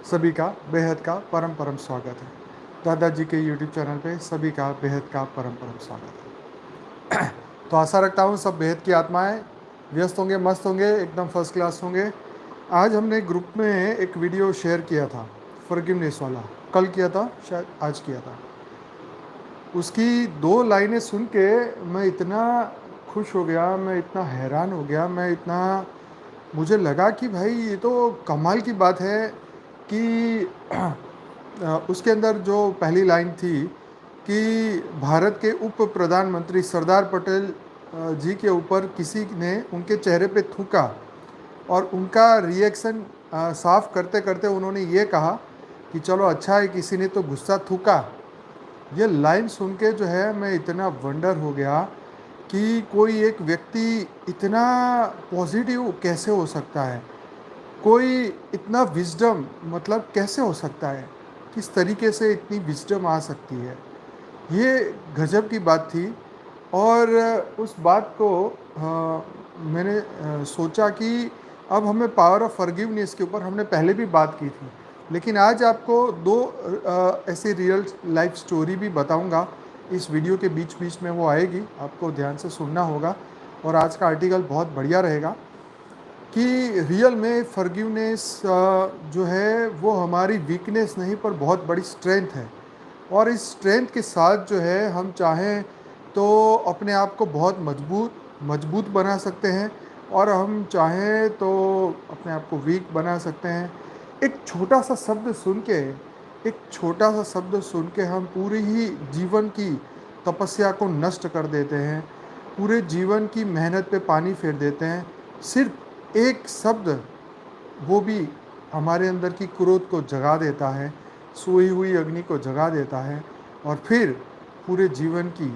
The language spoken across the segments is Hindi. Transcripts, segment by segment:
सभी का बेहद का परम परम स्वागत है। दादाजी के यूट्यूब चैनल पे सभी का बेहद का परम परम स्वागत है। तो आशा रखता हूँ सब बेहद की आत्माएं व्यस्त होंगे, मस्त होंगे, एकदम फर्स्ट क्लास होंगे। आज हमने ग्रुप में एक वीडियो शेयर किया था, फॉरगिवनेस वाला। कल किया था, शायद आज किया था। उसकी 2 लाइनें सुन के मैं इतना खुश हो गया, मैं इतना हैरान हो गया, मुझे लगा कि भाई ये तो कमाल की बात है कि उसके अंदर जो पहली लाइन थी कि भारत के उप प्रधानमंत्री सरदार पटेल जी के ऊपर किसी ने उनके चेहरे पे थूका और उनका रिएक्शन साफ करते करते उन्होंने ये कहा कि चलो अच्छा है किसी ने तो गुस्सा थूका। ये लाइन सुन के जो है मैं इतना वंडर हो गया कि कोई एक व्यक्ति इतना पॉजिटिव कैसे हो सकता है, कोई इतना विजडम मतलब कैसे हो सकता है, किस तरीके से इतनी विजडम आ सकती है। ये गजब की बात थी। और उस बात को मैंने सोचा कि अब हमें पावर ऑफ फॉरगिवनेस के ऊपर हमने पहले भी बात की थी, लेकिन आज आपको दो ऐसी रियल लाइफ स्टोरी भी बताऊंगा। इस वीडियो के बीच बीच में वो आएगी, आपको ध्यान से सुनना होगा। और आज का आर्टिकल बहुत बढ़िया रहेगा कि रियल में फॉरगिवनेस जो है वो हमारी वीकनेस नहीं पर बहुत बड़ी स्ट्रेंथ है। और इस स्ट्रेंथ के साथ जो है हम चाहें तो अपने आप को बहुत मजबूत मजबूत बना सकते हैं, और हम चाहें तो अपने आप को वीक बना सकते हैं। एक छोटा सा शब्द सुन के एक छोटा सा शब्द सुन के हम पूरी ही जीवन की तपस्या को नष्ट कर देते हैं, पूरे जीवन की मेहनत पे पानी फेर देते हैं। सिर्फ एक शब्द, वो भी हमारे अंदर की क्रोध को जगा देता है, सोई हुई अग्नि को जगा देता है, और फिर पूरे जीवन की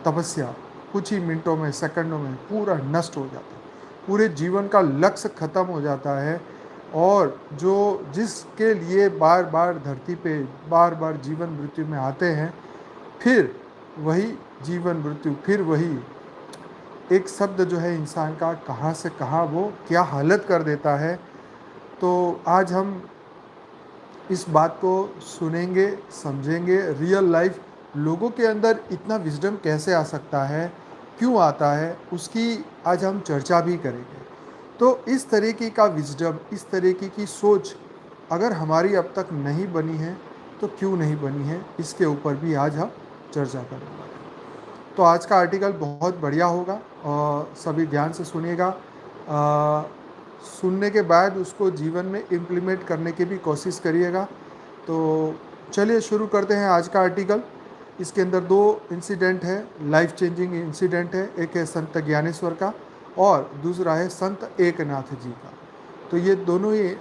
तपस्या कुछ ही मिनटों में, सेकंडों में पूरा नष्ट हो जाता है। पूरे जीवन का लक्ष्य खत्म हो जाता है। और जो जिसके लिए बार बार धरती पे बार बार जीवन मृत्यु में आते हैं, फिर वही जीवन मृत्यु, फिर वही एक शब्द जो है इंसान का कहाँ से कहाँ वो क्या हालत कर देता है। तो आज हम इस बात को सुनेंगे, समझेंगे। रियल लाइफ लोगों के अंदर इतना विजडम कैसे आ सकता है, क्यों आता है, उसकी आज हम चर्चा भी करेंगे। तो इस तरीके का विजडम, इस तरीके की सोच अगर हमारी अब तक नहीं बनी है तो क्यों नहीं बनी है, इसके ऊपर भी आज हम चर्चा करेंगे। तो आज का आर्टिकल बहुत बढ़िया होगा और सभी ध्यान से सुनिएगा। सुनने के बाद उसको जीवन में इम्प्लीमेंट करने की भी कोशिश करिएगा। तो चलिए शुरू करते हैं आज का आर्टिकल। इसके अंदर 2 इंसिडेंट है, लाइफ चेंजिंग इंसिडेंट है। एक है संत ज्ञानेश्वर का और दूसरा है संत एकनाथ जी का। तो ये दोनों ही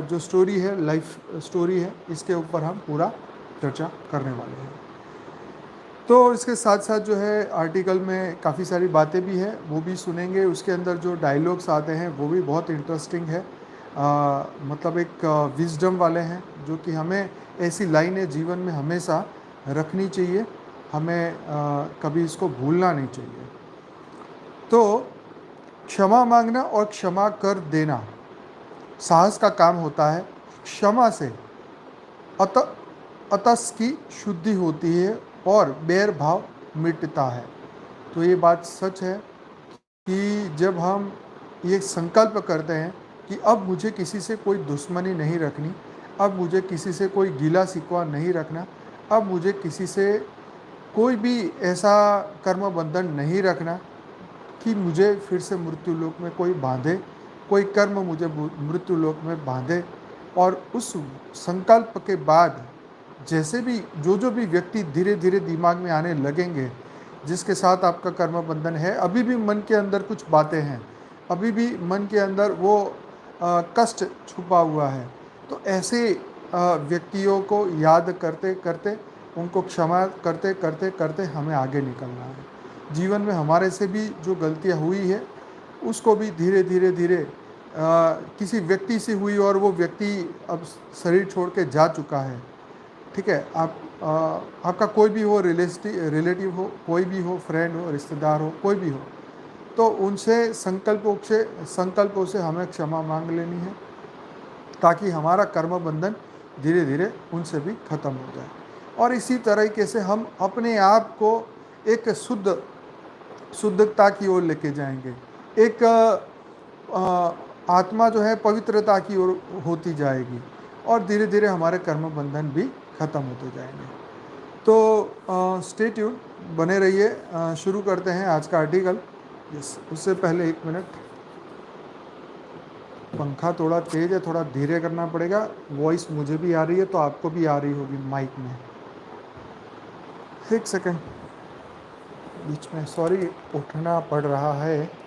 जो स्टोरी है, लाइफ स्टोरी है, इसके ऊपर हम पूरा चर्चा करने वाले हैं। तो इसके साथ साथ जो है आर्टिकल में काफ़ी सारी बातें भी हैं, वो भी सुनेंगे। उसके अंदर जो डायलॉग्स आते हैं वो भी बहुत इंटरेस्टिंग है। मतलब एक विजडम वाले हैं, जो कि हमें ऐसी लाइनें जीवन में हमेशा रखनी चाहिए, हमें कभी इसको भूलना नहीं चाहिए। तो क्षमा मांगना और क्षमा कर देना साहस का काम होता है। क्षमा से अत अतस की शुद्धि होती है और बैर भाव मिटता है। तो ये बात सच है कि जब हम ये संकल्प करते हैं कि अब मुझे किसी से कोई दुश्मनी नहीं रखनी, अब मुझे किसी से कोई गिला शिकवा नहीं रखना, अब मुझे किसी से कोई भी ऐसा कर्म बंधन नहीं रखना कि मुझे फिर से मृत्यु लोक में कोई बांधे, कोई कर्म मुझे मृत्यु लोक में बांधे। और उस संकल्प के बाद जैसे भी जो भी व्यक्ति धीरे धीरे दिमाग में आने लगेंगे, जिसके साथ आपका कर्म बंधन है, अभी भी मन के अंदर कुछ बातें हैं, अभी भी मन के अंदर वो कष्ट छुपा हुआ है, तो ऐसे व्यक्तियों को याद करते करते, उनको क्षमा करते करते करते हमें आगे निकलना है। जीवन में हमारे से भी जो गलतियाँ हुई है उसको भी धीरे धीरे धीरे किसी व्यक्ति से हुई और वो व्यक्ति अब शरीर छोड़ के जा चुका है, ठीक है। आपका कोई भी हो, रिलेटिव हो, कोई भी हो, फ्रेंड हो, रिश्तेदार हो, कोई भी हो, तो उनसे संकल्पों से हमें क्षमा मांग लेनी है, ताकि हमारा कर्म बंधन धीरे धीरे उनसे भी खत्म हो जाए। और इसी तरीके से हम अपने आप को एक शुद्धता की ओर लेके जाएंगे। एक आत्मा जो है पवित्रता की ओर होती जाएगी और धीरे धीरे हमारे कर्म बंधन भी खत्म होते जाएंगे। तो स्टे ट्यून, बने रहिए। शुरू करते हैं आज का आर्टिकल। यस, उससे पहले 1 मिनट, पंखा थोड़ा तेज है, थोड़ा धीरे करना पड़ेगा। वॉइस मुझे भी आ रही है तो आपको भी आ रही होगी माइक में। 1 सेकेंड, बीच में सॉरी उठना पड़ रहा है।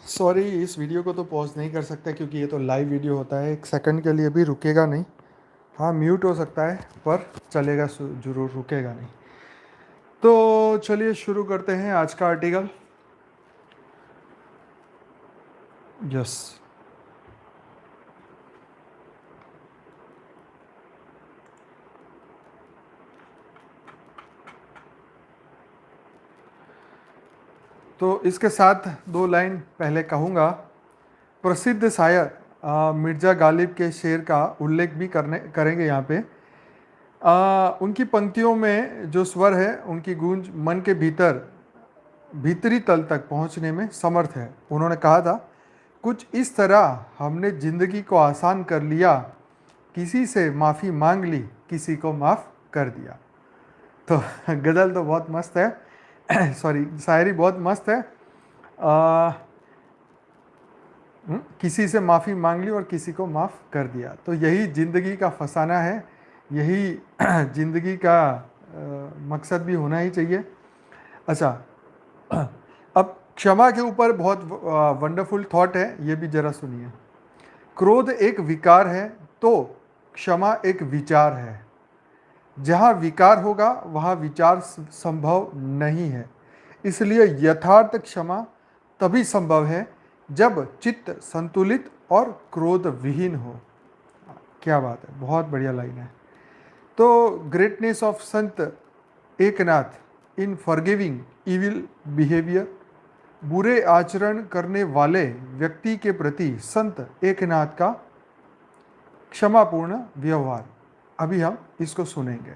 सॉरी, इस वीडियो को तो पॉज नहीं कर सकते क्योंकि ये तो लाइव वीडियो होता है। 1 सेकंड के लिए भी रुकेगा नहीं। हाँ, म्यूट हो सकता है पर चलेगा, जरूर रुकेगा नहीं। तो चलिए शुरू करते हैं आज का आर्टिकल। यस, तो इसके साथ 2 लाइन पहले कहूँगा। प्रसिद्ध शायर मिर्ज़ा गालिब के शेर का उल्लेख भी करेंगे यहाँ पे। उनकी पंक्तियों में जो स्वर है, उनकी गूंज मन के भीतरी तल तक पहुँचने में समर्थ है। उन्होंने कहा था, कुछ इस तरह हमने ज़िंदगी को आसान कर लिया, किसी से माफ़ी मांग ली, किसी को माफ़ कर दिया। तो गज़ल तो बहुत मस्त है सॉरी, शायरी बहुत मस्त है। किसी से माफ़ी मांग ली और किसी को माफ़ कर दिया। तो यही ज़िंदगी का फसाना है, यही ज़िंदगी का मकसद भी होना ही चाहिए। अच्छा, अब क्षमा के ऊपर बहुत वंडरफुल थॉट है, ये भी ज़रा सुनिए। क्रोध एक विकार है तो क्षमा एक विचार है। जहाँ विकार होगा वहाँ विचार संभव नहीं है। इसलिए यथार्थ क्षमा तभी संभव है जब चित्त संतुलित और क्रोध विहीन हो। क्या बात है, बहुत बढ़िया लाइन है। तो greatness of Sant Eknath in forgiving evil behaviour, बुरे आचरण करने वाले व्यक्ति के प्रति संत एकनाथ का क्षमापूर्ण व्यवहार। अभी हम इसको सुनेंगे।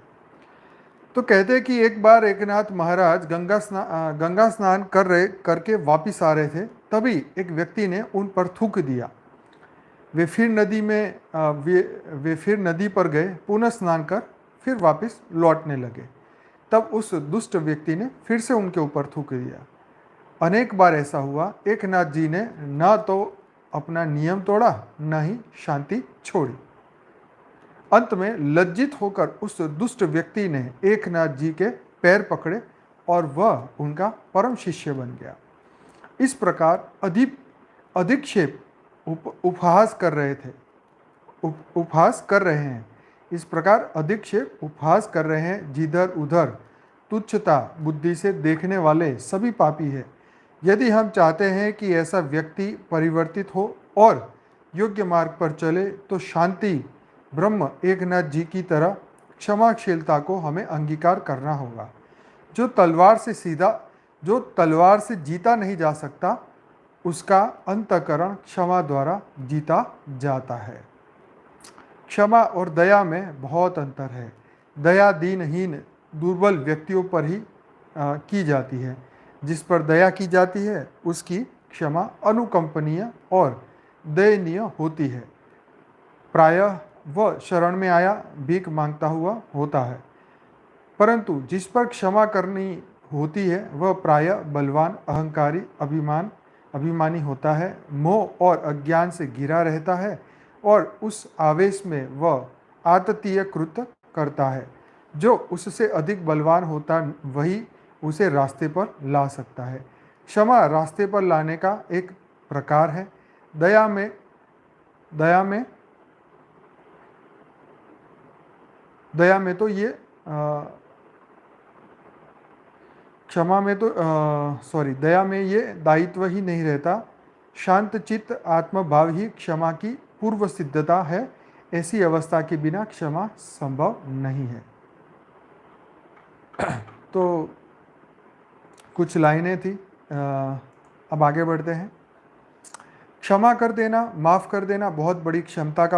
तो कहते हैं कि एक बार एकनाथ महाराज गंगा स्नान करके वापिस आ रहे थे। तभी एक व्यक्ति ने उन पर थूक दिया। वे फिर नदी पर गए, पुनः स्नान कर फिर वापस लौटने लगे। तब उस दुष्ट व्यक्ति ने फिर से उनके ऊपर थूक दिया। अनेक बार ऐसा हुआ। एकनाथ जी ने न तो अपना नियम तोड़ा, न ही शांति छोड़ी। अंत में लज्जित होकर उस दुष्ट व्यक्ति ने एकनाथ जी के पैर पकड़े और वह उनका परम शिष्य बन गया। इस प्रकार अधिक्षेप उपहास कर रहे थे, उपहास कर रहे हैं। इस प्रकार अधिक्षेप उपहास कर रहे हैं। जिधर उधर तुच्छता बुद्धि से देखने वाले सभी पापी है। यदि हम चाहते हैं कि ऐसा व्यक्ति परिवर्तित हो और योग्य मार्ग पर चले तो शांति ब्रह्म एकनाथ जी की तरह क्षमाशीलता को हमें अंगीकार करना होगा। जो तलवार से जीता नहीं जा सकता, उसका अंतःकरण क्षमा द्वारा जीता जाता है। क्षमा और दया में बहुत अंतर है। दया दीनहीन दुर्बल व्यक्तियों पर ही की जाती है। जिस पर दया की जाती है उसकी क्षमा अनुकंपनीय और दयनीय होती है। प्रायः वह शरण में आया भीख मांगता हुआ होता है, परंतु जिस पर क्षमा करनी होती है वह प्रायः बलवान, अहंकारी, अभिमानी होता है। मोह और अज्ञान से घिरा रहता है और उस आवेश में वह आततीय कृत्य करता है। जो उससे अधिक बलवान होता वही उसे रास्ते पर ला सकता है। क्षमा रास्ते पर लाने का एक प्रकार है। दया में दया में दया में तो ये क्षमा में तो सॉरी दया में ये दायित्व ही नहीं रहता। शांत चित्त आत्मभाव ही क्षमा की पूर्व सिद्धता है। ऐसी अवस्था के बिना क्षमा संभव नहीं है। तो कुछ लाइनें थी, अब आगे बढ़ते हैं। क्षमा कर देना, माफ़ कर देना बहुत बड़ी क्षमता का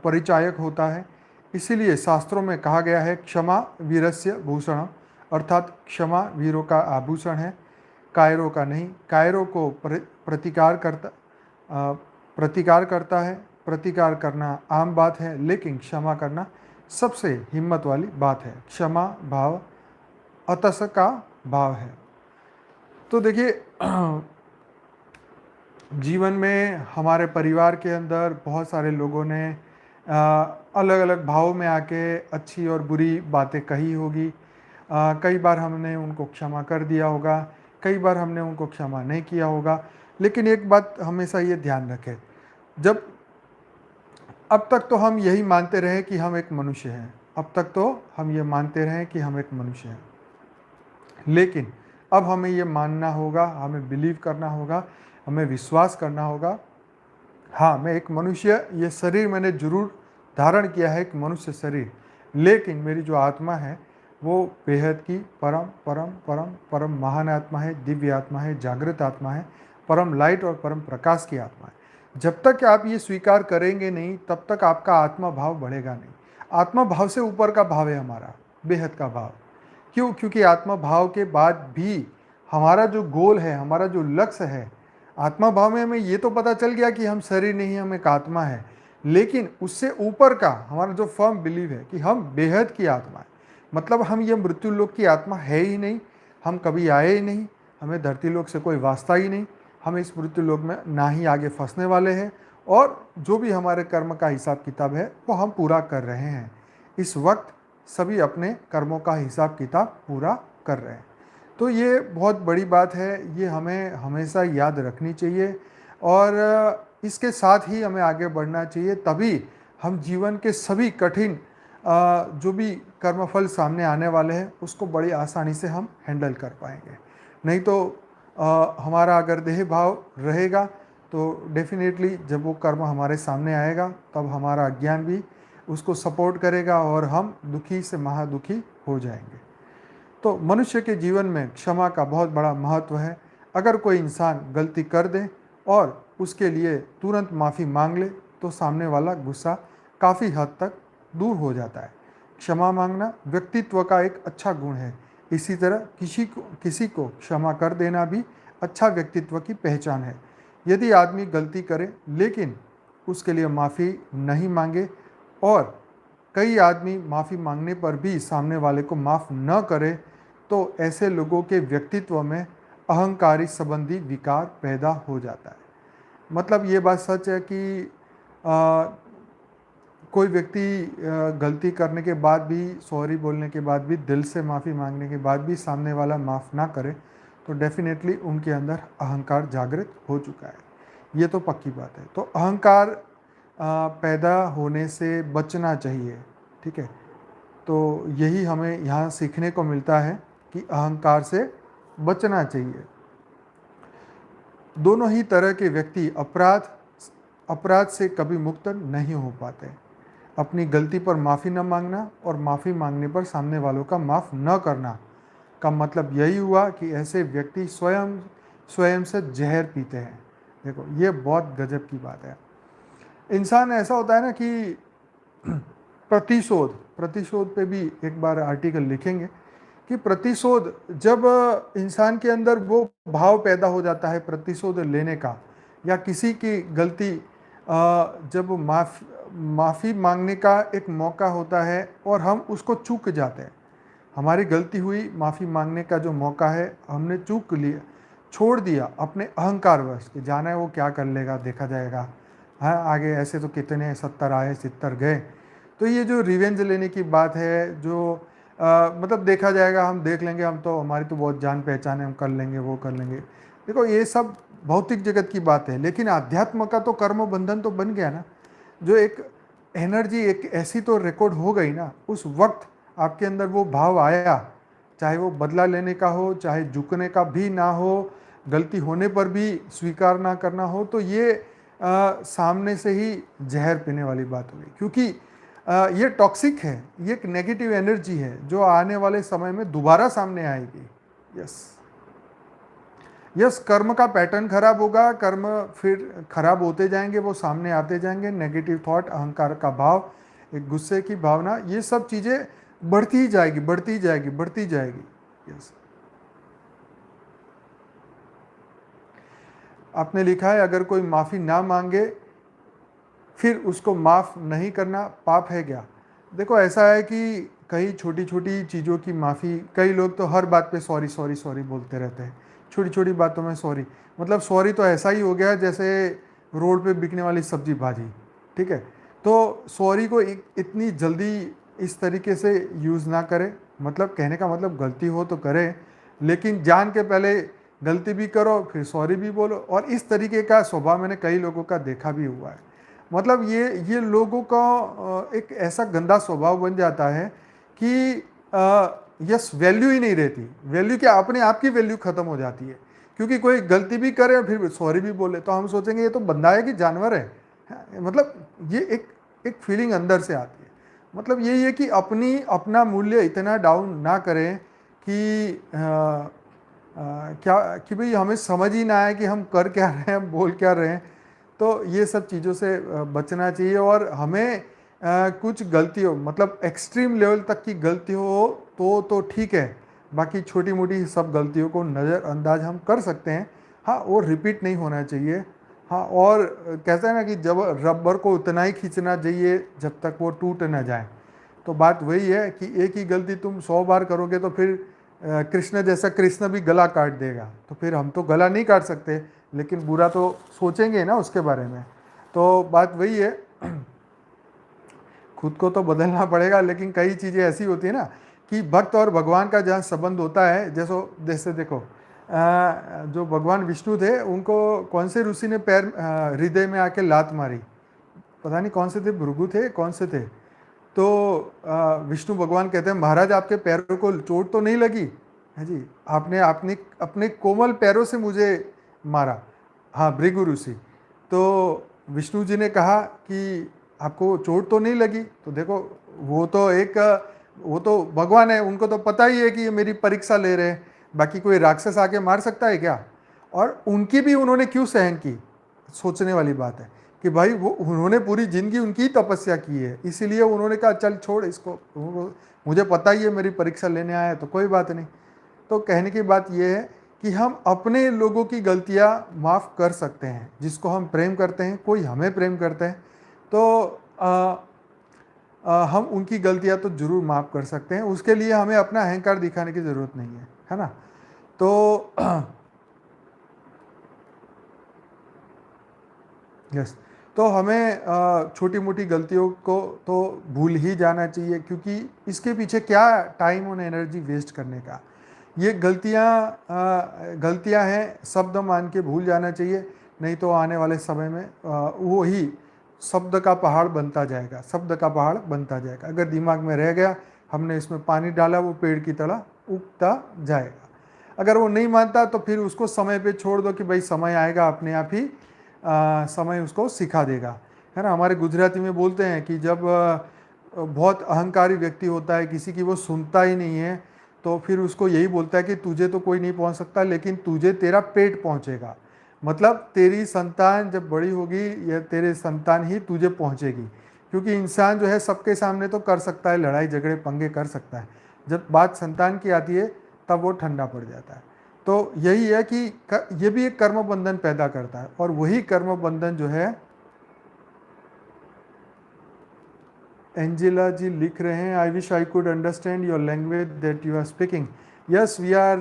परिचायक होता है। इसीलिए शास्त्रों में कहा गया है क्षमा वीरस्य भूषण, अर्थात क्षमा वीरों का आभूषण है, कायरों का नहीं। कायरों को प्रतिकार करता है। प्रतिकार करना आम बात है, लेकिन क्षमा करना सबसे हिम्मत वाली बात है। क्षमा भाव अतस का भाव है। तो देखिए, जीवन में हमारे परिवार के अंदर बहुत सारे लोगों ने अलग अलग भाव में आके अच्छी और बुरी बातें कही होगी। कई बार हमने उनको क्षमा कर दिया होगा, कई बार हमने उनको क्षमा नहीं किया होगा। लेकिन एक बात हमेशा ये ध्यान रखें, जब अब तक तो हम यही मानते रहे कि हम एक मनुष्य हैं, अब तक तो हम ये मानते रहे कि हम एक मनुष्य हैं, लेकिन अब हमें ये मानना होगा, हमें बिलीव करना होगा, हमें विश्वास करना होगा, हाँ मैं एक मनुष्य, ये शरीर मैंने जरूर धारण किया है, एक मनुष्य शरीर, लेकिन मेरी जो आत्मा है वो बेहद की परम परम परम परम महान आत्मा है, दिव्य आत्मा है, जागृत आत्मा है, परम लाइट और परम प्रकाश की आत्मा है। जब तक आप ये स्वीकार करेंगे नहीं, तब तक आपका आत्मा भाव बढ़ेगा नहीं। आत्मा भाव से ऊपर का भाव है हमारा बेहद का भाव। क्यों? क्योंकि आत्मा भाव के बाद भी हमारा जो गोल है, हमारा जो लक्ष्य है, आत्मा भाव में हमें ये तो पता चल गया कि हम शरीर नहीं, हम एक आत्मा है, लेकिन उससे ऊपर का हमारा जो फर्म बिलीव है कि हम बेहद की आत्मा है। मतलब हम ये मृत्यु लोक की आत्मा है ही नहीं, हम कभी आए ही नहीं, हमें धरती लोक से कोई वास्ता ही नहीं, हम इस मृत्यु लोक में ना ही आगे फंसने वाले हैं, और जो भी हमारे कर्म का हिसाब किताब है वो हम पूरा कर रहे हैं। इस वक्त सभी अपने कर्मों का हिसाब किताब पूरा कर रहे हैं। तो ये बहुत बड़ी बात है, ये हमें हमेशा याद रखनी चाहिए, और इसके साथ ही हमें आगे बढ़ना चाहिए। तभी हम जीवन के सभी कठिन जो भी कर्मफल सामने आने वाले हैं उसको बड़ी आसानी से हम हैंडल कर पाएंगे। नहीं तो हमारा अगर देह भाव रहेगा तो डेफिनेटली जब वो कर्म हमारे सामने आएगा तब हमारा अज्ञान भी उसको सपोर्ट करेगा और हम दुखी से महादुखी हो जाएंगे। तो मनुष्य के जीवन में क्षमा का बहुत बड़ा महत्व है। अगर कोई इंसान गलती कर दे और उसके लिए तुरंत माफ़ी मांग ले तो सामने वाला गुस्सा काफ़ी हद तक दूर हो जाता है। क्षमा मांगना व्यक्तित्व का एक अच्छा गुण है। इसी तरह किसी को क्षमा कर देना भी अच्छा व्यक्तित्व की पहचान है। यदि आदमी गलती करे लेकिन उसके लिए माफ़ी नहीं मांगे, और कई आदमी माफ़ी मांगने पर भी सामने वाले को माफ़ न करे, तो ऐसे लोगों के व्यक्तित्व में अहंकारी संबंधी विकार पैदा हो जाता है। मतलब ये बात सच है कि कोई व्यक्ति गलती करने के बाद भी, सॉरी बोलने के बाद भी, दिल से माफ़ी मांगने के बाद भी सामने वाला माफ़ ना करे तो डेफिनेटली उनके अंदर अहंकार जागृत हो चुका है। ये तो पक्की बात है। तो अहंकार पैदा होने से बचना चाहिए, ठीक है। तो यही हमें यहाँ सीखने को मिलता है कि अहंकार से बचना चाहिए। दोनों ही तरह के व्यक्ति अपराध से कभी मुक्त नहीं हो पाते। अपनी गलती पर माफ़ी न मांगना और माफ़ी मांगने पर सामने वालों का माफ़ न करना का मतलब यही हुआ कि ऐसे व्यक्ति स्वयं से जहर पीते हैं। देखो ये बहुत गजब की बात है। इंसान ऐसा होता है ना कि प्रतिशोध पे भी एक बार आर्टिकल लिखेंगे कि प्रतिशोध, जब इंसान के अंदर वो भाव पैदा हो जाता है प्रतिशोध लेने का, या किसी की गलती जब माफ़ी मांगने का एक मौका होता है और हम उसको चूक जाते हैं, हमारी गलती हुई, माफ़ी मांगने का जो मौका है हमने चूक लिया, छोड़ दिया अपने अहंकारवश कि जाना है वो क्या कर लेगा, देखा जाएगा, हाँ आगे ऐसे तो कितने 70 आए 70 गए। तो ये जो रिवेंज लेने की बात है, जो मतलब देखा जाएगा, हम देख लेंगे, हम तो हमारी तो बहुत जान पहचान है, हम कर लेंगे, वो कर लेंगे। देखो ये सब भौतिक जगत की बात है, लेकिन अध्यात्म का तो कर्म बंधन तो बन गया ना। जो एक एनर्जी एक ऐसी तो रिकॉर्ड हो गई ना, उस वक्त आपके अंदर वो भाव आया, चाहे वो बदला लेने का हो, चाहे झुकने का भी ना हो, गलती होने पर भी स्वीकार ना करना हो, तो ये सामने से ही जहर पीने वाली बात हो गई। क्योंकि ये टॉक्सिक है, ये एक नेगेटिव एनर्जी है जो आने वाले समय में दोबारा सामने आएगी। यस यस, कर्म का पैटर्न खराब होगा, कर्म फिर खराब होते जाएंगे, वो सामने आते जाएंगे, नेगेटिव थॉट, अहंकार का भाव, एक गुस्से की भावना, ये सब चीज़ें बढ़ती ही जाएगी, बढ़ती ही जाएगी, बढ़ती जाएगी। यस, आपने लिखा है अगर कोई माफ़ी ना मांगे फिर उसको माफ़ नहीं करना पाप है क्या? देखो ऐसा है कि कई छोटी छोटी चीज़ों की माफ़ी, कई लोग तो हर बात पे सॉरी सॉरी सॉरी बोलते रहते हैं, छोटी छोटी बातों में सॉरी। मतलब सॉरी तो ऐसा ही हो गया जैसे रोड पे बिकने वाली सब्जी भाजी, ठीक है। तो सॉरी को इतनी जल्दी इस तरीके से यूज़ ना करें। मतलब कहने का मतलब गलती हो तो करें, लेकिन जान के पहले गलती भी करो फिर सॉरी भी बोलो। और इस तरीके का स्वभाव मैंने कई लोगों का देखा भी हुआ है। मतलब ये लोगों का एक ऐसा गंदा स्वभाव बन जाता है कि यस, वैल्यू ही नहीं रहती। वैल्यू क्या, अपने आप की वैल्यू खत्म हो जाती है। क्योंकि कोई गलती भी करे और फिर सॉरी भी बोले तो हम सोचेंगे ये तो बंदा है कि जानवर है। मतलब ये एक फीलिंग अंदर से आती है। मतलब यही है कि अपना मूल्य इतना डाउन ना करें कि क्या कि भाई हमें समझ ही ना आए कि हम कर क्या रहे हैं, हम बोल क्या रहे हैं। तो ये सब चीज़ों से बचना चाहिए। और हमें कुछ गलती हो, मतलब एक्सट्रीम लेवल तक की गलती हो तो ठीक है, बाकी छोटी मोटी सब गलतियों को नज़रअंदाज हम कर सकते हैं। हाँ, वो रिपीट नहीं होना चाहिए। हाँ, और कहते हैं ना कि जब रबर को उतना ही खींचना चाहिए जब तक वो टूट ना जाए। तो बात वही है कि एक ही गलती तुम 100 बार करोगे तो फिर कृष्ण जैसा कृष्ण भी गला काट देगा। तो फिर हम तो गला नहीं काट सकते, लेकिन बुरा तो सोचेंगे ना उसके बारे में। तो बात वही है, खुद को तो बदलना पड़ेगा। लेकिन कई चीज़ें ऐसी होती है ना कि भक्त और भगवान का जहाँ संबंध होता है, जैसे देखो जो भगवान विष्णु थे उनको कौन से ऋषि ने पैर हृदय में आके लात मारी, पता नहीं कौन से थे, भृगु थे, कौन से थे। तो विष्णु भगवान कहते हैं महाराज आपके पैरों को चोट तो नहीं लगी है जी, आपने अपने अपने कोमल पैरों से मुझे मारा। हाँ, भृगु ऋषि। तो विष्णु जी ने कहा कि आपको चोट तो नहीं लगी। तो देखो वो तो भगवान है, उनको तो पता ही है कि ये मेरी परीक्षा ले रहे हैं, बाकी कोई राक्षस आके मार सकता है क्या? और उनकी भी उन्होंने क्यों सहन की, सोचने वाली बात है कि भाई वो उन्होंने पूरी जिंदगी उनकी तपस्या की है, इसीलिए उन्होंने कहा चल छोड़ इसको, मुझे पता ही है मेरी परीक्षा लेने आया है तो कोई बात नहीं। तो कहने की बात यह है कि हम अपने लोगों की गलतियां माफ़ कर सकते हैं। जिसको हम प्रेम करते हैं, कोई हमें प्रेम करते हैं, तो हम उनकी गलतियां तो जरूर माफ़ कर सकते हैं। उसके लिए हमें अपना अहंकार दिखाने की ज़रूरत नहीं है ना। तो यस, तो हमें छोटी मोटी गलतियों को तो भूल ही जाना चाहिए, क्योंकि इसके पीछे क्या टाइम और एनर्जी वेस्ट करने का। ये गलतियां हैं, शब्द मान के भूल जाना चाहिए। नहीं तो आने वाले समय में वो ही शब्द का पहाड़ बनता जाएगा, शब्द का पहाड़ बनता जाएगा। अगर दिमाग में रह गया, हमने इसमें पानी डाला, वो पेड़ की तरह उगता जाएगा। अगर वो नहीं मानता तो फिर उसको समय पे छोड़ दो कि भाई समय आएगा, अपने आप ही समय उसको सिखा देगा, है ना। हमारे गुजराती में बोलते हैं कि जब बहुत अहंकारी व्यक्ति होता है, किसी की वो सुनता ही नहीं है, तो फिर उसको यही बोलता है कि तुझे तो कोई नहीं पहुंच सकता, लेकिन तुझे तेरा पेट पहुंचेगा। मतलब तेरी संतान जब बड़ी होगी या तेरे संतान ही तुझे पहुंचेगी। क्योंकि इंसान जो है सबके सामने तो कर सकता है, लड़ाई झगड़े पंगे कर सकता है, जब बात संतान की आती है तब वो ठंडा पड़ जाता है। तो यही है कि ये भी एक कर्म बंधन पैदा करता है। और वही कर्म बंधन जो है, एंजेला जी लिख रहे हैं, I wish I could understand your language that you are speaking. Yes, we are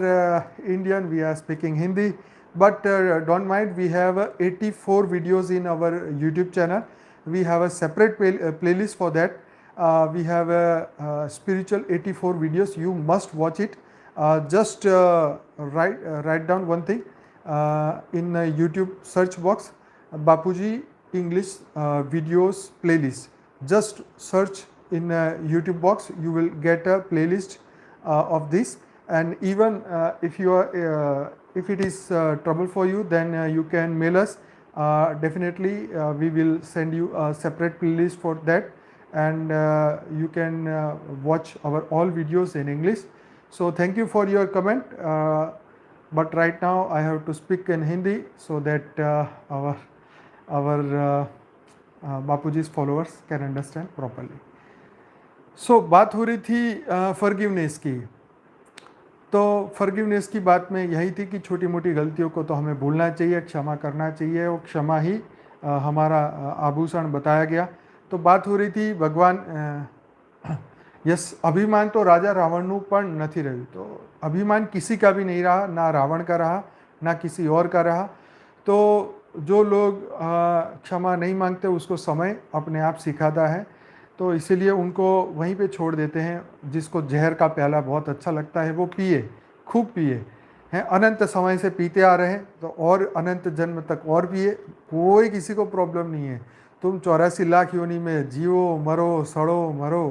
Indian, we are speaking Hindi, but don't mind, we have 84 videos in our YouTube channel. We have a separate playlist for that. we have a spiritual 84 videos. You must watch it. Just write down one thing in YouTube search box, Bapuji English videos playlist. Just search in YouTube box, you will get a playlist of this. And even if you are if it is trouble for you, then you can mail us. Definitely we will send you a separate playlist for that, and you can watch our all videos in English. So thank you for your comment, but right now I have to speak in Hindi so that our Bapuji's followers can understand properly. So बात हो रही थी फॉरगिवनेस की। तो फॉरगिवनेस की बात में यही थी कि छोटी मोटी गलतियों को तो हमें भूलना चाहिए, क्षमा करना चाहिए, और क्षमा ही हमारा आभूषण बताया गया। तो बात हो रही थी भगवान यस, अभिमान तो राजा रावणનું પણ નથી રહ્યું। तो अभिमान किसी का भी नहीं रहा, ना रावण का रहा, ना किसी और का रहा। तो जो लोग क्षमा नहीं मांगते उसको समय अपने आप सिखाता है, तो इसीलिए उनको वहीं पे छोड़ देते हैं। जिसको जहर का प्याला बहुत अच्छा लगता है वो पिए, खूब पिए हैं, अनंत समय से पीते आ रहे हैं, तो और अनंत जन्म तक और पिए, कोई किसी को प्रॉब्लम नहीं है। तुम 84 लाख योनि में जियो मरो सड़ो मरो,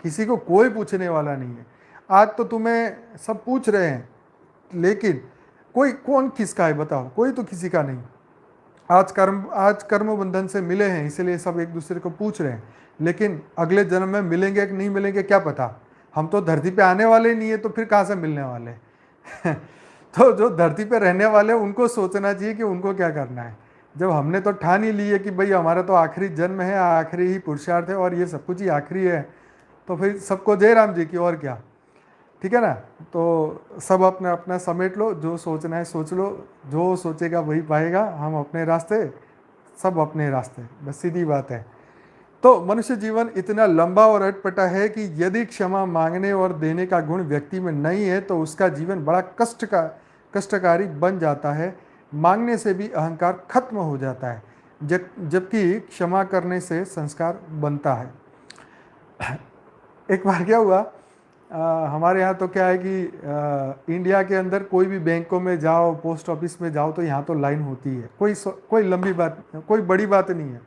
किसी को कोई पूछने वाला नहीं है। आज तो तुम्हें सब पूछ रहे हैं, लेकिन कोई कौन किसका है बताओ? कोई तो किसी का नहीं। आज कर्म बंधन से मिले हैं, इसलिए सब एक दूसरे को पूछ रहे हैं, लेकिन अगले जन्म में मिलेंगे कि नहीं मिलेंगे क्या पता। हम तो धरती पे आने वाले नहीं है, तो फिर कहाँ से मिलने वाले तो जो धरती पे रहने वाले हैं उनको सोचना चाहिए कि उनको क्या करना है। जब हमने तो ठान ही ली है कि भाई हमारा तो आखिरी जन्म है, आखिरी ही पुरुषार्थ है, और ये सब कुछ ही आखिरी है, तो फिर सबको जय राम जी की, और क्या। ठीक है ना। तो सब अपना अपना समेट लो, जो सोचना है सोच लो, जो सोचेगा वही पाएगा। हम अपने रास्ते, सब अपने रास्ते, बस सीधी बात है। तो मनुष्य जीवन इतना लंबा और अटपटा है कि यदि क्षमा मांगने और देने का गुण व्यक्ति में नहीं है तो उसका जीवन बड़ा कष्टकारी बन जाता है। मांगने से भी अहंकार खत्म हो जाता है, जबकि क्षमा करने से संस्कार बनता है। एक बार क्या हुआ, हमारे यहाँ तो क्या है कि इंडिया के अंदर कोई भी बैंकों में जाओ, पोस्ट ऑफिस में जाओ, तो यहाँ तो लाइन होती है। कोई लंबी बात, कोई बड़ी बात नहीं है।